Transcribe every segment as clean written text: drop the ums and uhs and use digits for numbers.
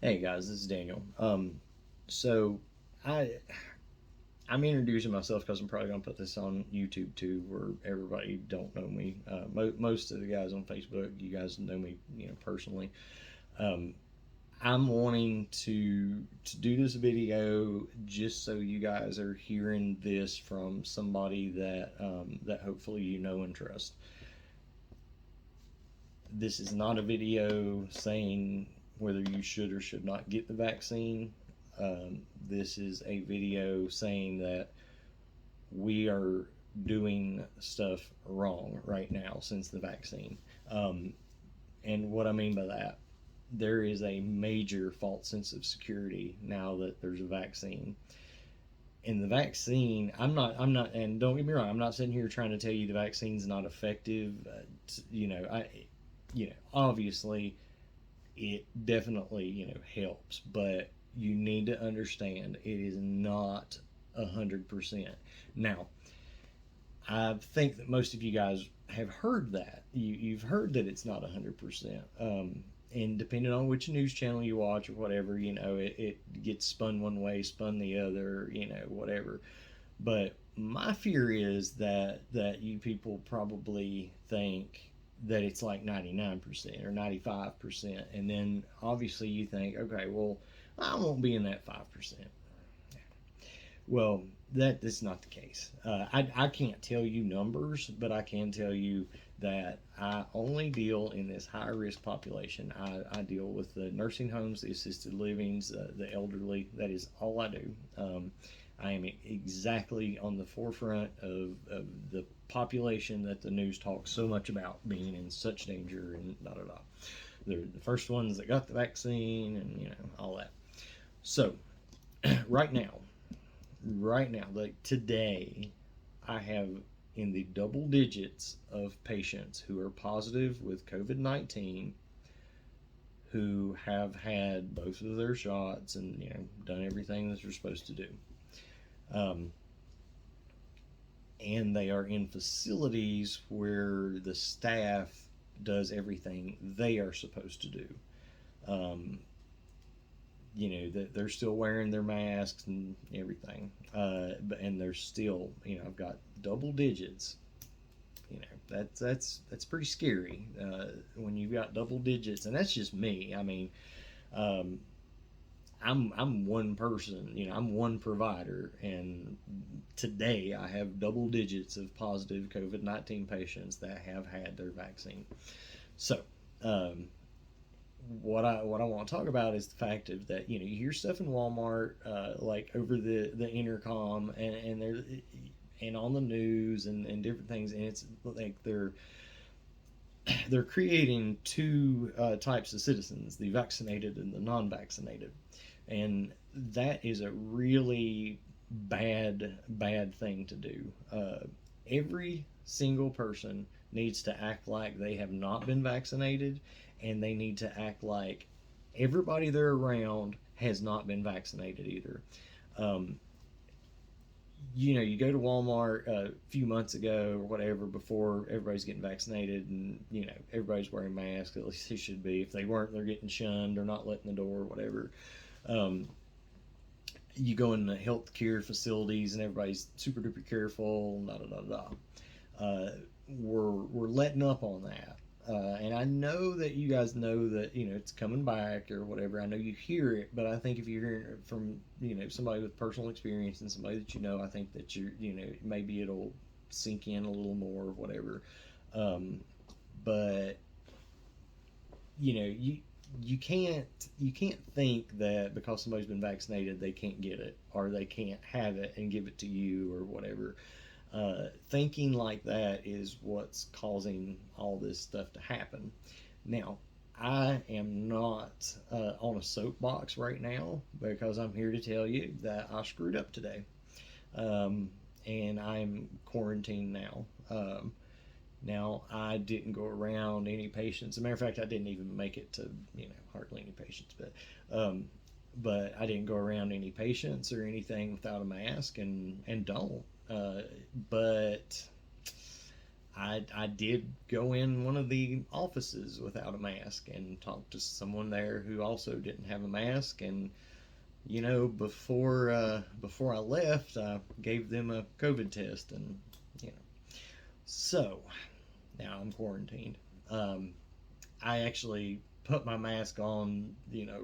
Hey guys, this is Daniel. So I I'm introducing myself because I'm probably gonna put this on YouTube too, where everybody don't know me. Most of the guys on Facebook, you guys know me, personally. Um, I'm wanting to do this video just so you guys are hearing this from somebody that hopefully you know and trust. This is not a video saying whether you should or should not get the vaccine. This is a video saying that we are doing stuff wrong right now since the vaccine. Um, and what I mean by that, there is a major false sense of security now that there's a vaccine. And the vaccine, and don't get me wrong, I'm not sitting here trying to tell you the vaccine's not effective. Obviously, it definitely helps, but you need to understand it is not 100%. Now, I think that most of you guys have heard that. You've heard that it's not 100%. And depending on which news channel you watch or whatever, it gets spun one way, spun the other, whatever. But my fear is that you people probably think that it's like 99% or 95%, and then obviously you think, okay, well, I won't be in that 5%. Well, that is not the case. I can't tell you numbers, but I can tell you that I only deal in this high risk population. I deal with the nursing homes, the assisted livings, the elderly. That is all I do. I am exactly on the forefront of the population that the news talks so much about being in such danger and da da da. They're the first ones that got the vaccine and all that. So right now, like today, I have in the double digits of patients who are positive with COVID-19 who have had both of their shots and done everything that they're supposed to do. Um, and they are in facilities where the staff does everything they are supposed to do. Um, that they're still wearing their masks and everything, and they're still, I've got double digits. That's pretty scary when you've got double digits, and that's just me. I mean, um, I'm one person, I'm one provider, and today I have double digits of positive COVID-19 patients that have had their vaccine. So, what I want to talk about is the fact of that you hear stuff in Walmart like over the intercom and on the news and different things, and it's like they're creating two types of citizens: the vaccinated and the non-vaccinated, and that is a really bad thing to do. Every single person needs to act like they have not been vaccinated, and they need to act like everybody they're around has not been vaccinated either. Um, you go to Walmart a few months ago or whatever, before everybody's getting vaccinated, and everybody's wearing masks. At least they should be. If they weren't, they're getting shunned or not letting the door, whatever. Um, you go in the healthcare facilities and everybody's super duper careful, da da da da. We're letting up on that. And I know that you guys know that it's coming back or whatever. I know you hear it, but I think if you're hearing it from somebody with personal experience and somebody that I think that maybe it'll sink in a little more or whatever. But you can't think that because somebody's been vaccinated they can't get it or they can't have it and give it to you or whatever. Thinking like that is what's causing all this stuff to happen. Now, I am not on a soapbox right now because I'm here to tell you that I screwed up today. And I'm quarantined now. Now, I didn't go around any patients. As a matter of fact, I didn't even make it to, hardly any patients. But I didn't go around any patients or anything without a mask, and don't. But I did go in one of the offices without a mask and talk to someone there who also didn't have a mask. And before I left, I gave them a COVID test, and you know, so now I'm quarantined. Um, I actually put my mask on,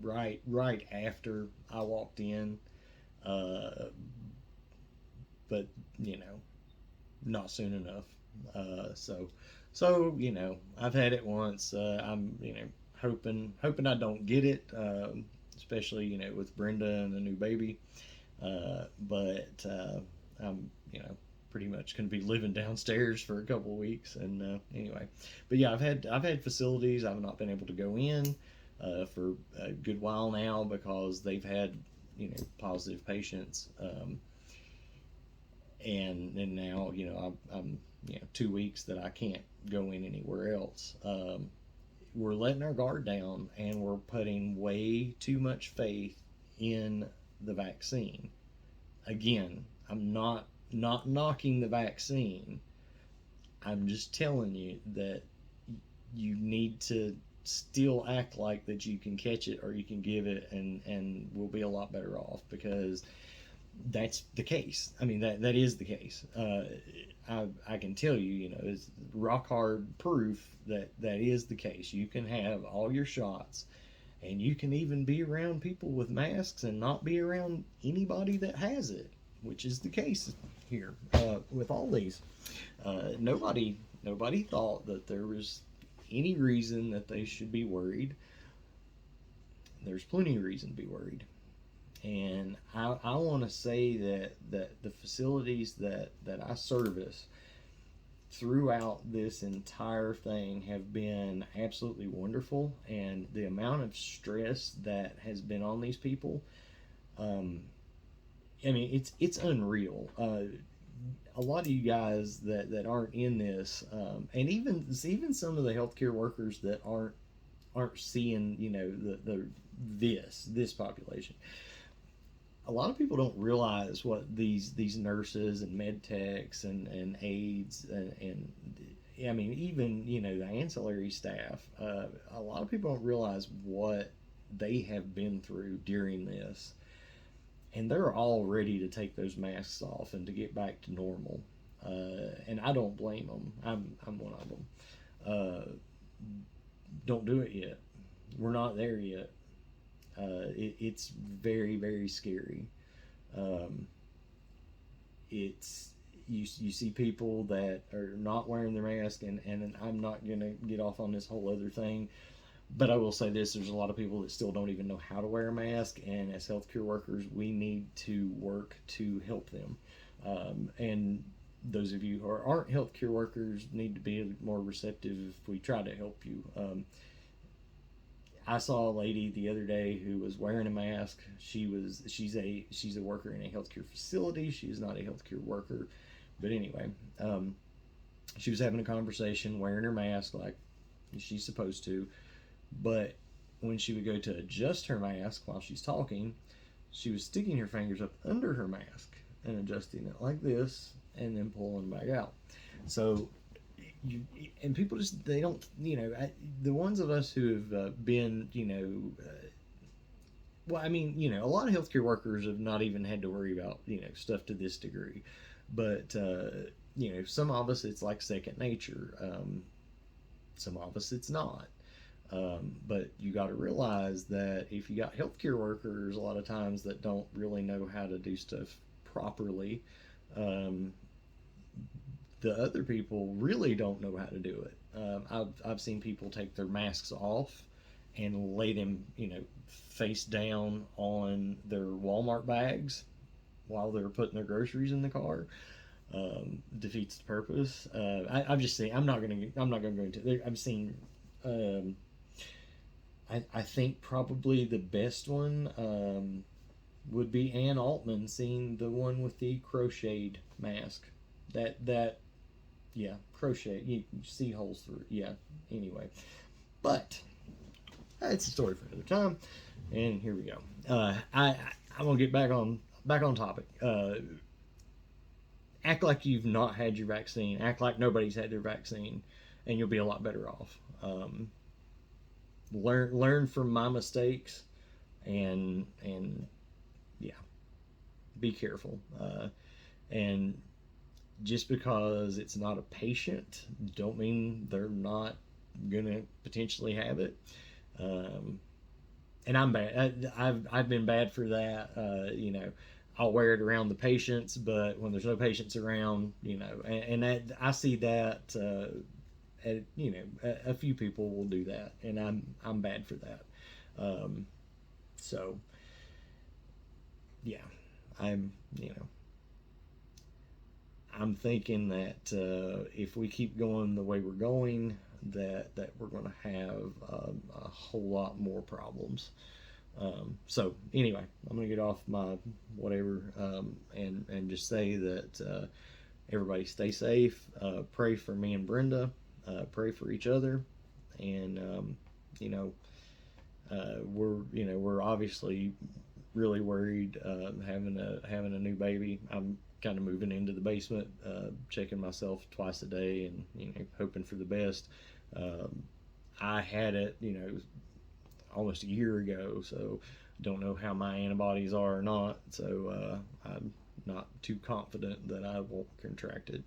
right after I walked in, uh, but you know, not soon enough. So I've had it once. I'm hoping I don't get it, especially with Brenda and the new baby. But I'm pretty much going to be living downstairs for a couple of weeks. And anyway, but yeah, I've had facilities I've not been able to go in for a good while now because they've had positive patients. And now I'm 2 weeks that I can't go in anywhere else. We're letting our guard down, and we're putting way too much faith in the vaccine. Again, I'm not knocking the vaccine. I'm just telling you that you need to still act like that you can catch it or you can give it, and we'll be a lot better off, because that's the case. I mean, that is the case. I can tell you, it's rock hard proof that that is the case. You can have all your shots, and you can even be around people with masks and not be around anybody that has it, which is the case here with all these. Nobody thought that there was any reason that they should be worried. There's plenty of reason to be worried. And I want to say that the facilities that I service throughout this entire thing have been absolutely wonderful, and the amount of stress that has been on these people, um, I mean, it's unreal. A lot of you guys that aren't in this, and even some of the healthcare workers that aren't seeing the this population. A lot of people don't realize what these nurses and med techs and aides and I mean, even the ancillary staff. A lot of people don't realize what they have been through during this, and they're all ready to take those masks off and to get back to normal. And I don't blame them. I'm one of them. Don't do it yet. We're not there yet. It's very, very scary. Um, it's you see people that are not wearing their mask, and I'm not gonna get off on this whole other thing, but I will say this: there's a lot of people that still don't even know how to wear a mask, and as healthcare workers, we need to work to help them. And those of you who aren't healthcare workers need to be more receptive if we try to help you. I saw a lady the other day who was wearing a mask. She's a worker in a healthcare facility. She is not a healthcare worker, but anyway, she was having a conversation wearing her mask like she's supposed to, but when she would go to adjust her mask while she's talking, she was sticking her fingers up under her mask and adjusting it like this and then pulling back out. So and people just they don't the ones of us who have been well, I mean, a lot of healthcare workers have not even had to worry about stuff to this degree, but some of us it's like second nature. Some of us it's not. But you got to realize that if you got healthcare workers a lot of times that don't really know how to do stuff properly, um, the other people really don't know how to do it. I've seen people take their masks off and lay them, face down on their Walmart bags while they're putting their groceries in the car. Defeats the purpose. I've just seen. I'm not gonna go into. I've seen. I think probably the best one would be Ann Altman seeing the one with the crocheted mask. That yeah, crochet. You see holes through it. Yeah. Anyway, but it's a story for another time. And here we go. I'm gonna get back on topic. act like you've not had your vaccine. Act like nobody's had their vaccine, and you'll be a lot better off. Learn from my mistakes, and yeah, be careful. And just because it's not a patient, don't mean they're not gonna potentially have it. Um, and I'm bad. I've been bad for that. I'll wear it around the patients, but when there's no patients around, and that I see that. A few people will do that, and I'm bad for that. Um, so yeah, I'm you know I'm thinking that if we keep going the way we're going, that we're going to have a whole lot more problems. So anyway, I'm going to get off my whatever, and just say that everybody stay safe. Pray for me and Brenda. Pray for each other, and you know we're obviously really worried having a new baby. I'm kind of moving into the basement, checking myself twice a day, and hoping for the best. Um, I had it, almost a year ago, so don't know how my antibodies are or not. So I'm not too confident that I won't contract it.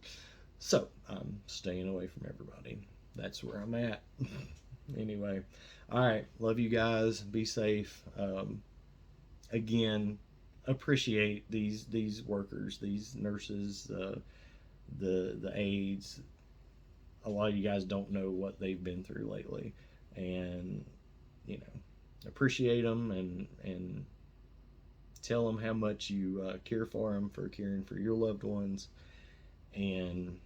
So I'm staying away from everybody. That's where I'm at. Anyway, all right. Love you guys. Be safe. Again, appreciate these workers, these nurses, the aides. A lot of you guys don't know what they've been through lately, and appreciate them, and tell them how much you care for them, for caring for your loved ones, and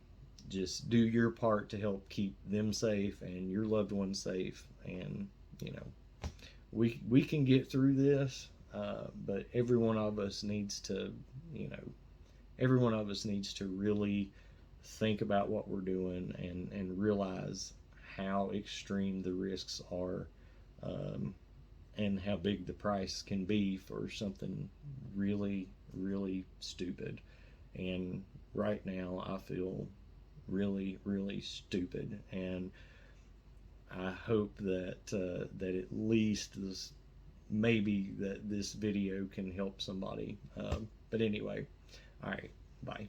just do your part to help keep them safe and your loved ones safe. And we can get through this, but every one of us needs to really think about what we're doing, and realize how extreme the risks are, and how big the price can be for something really, really stupid. And right now, I feel really, really stupid. And I hope that at least maybe that this video can help somebody. But anyway, all right, bye.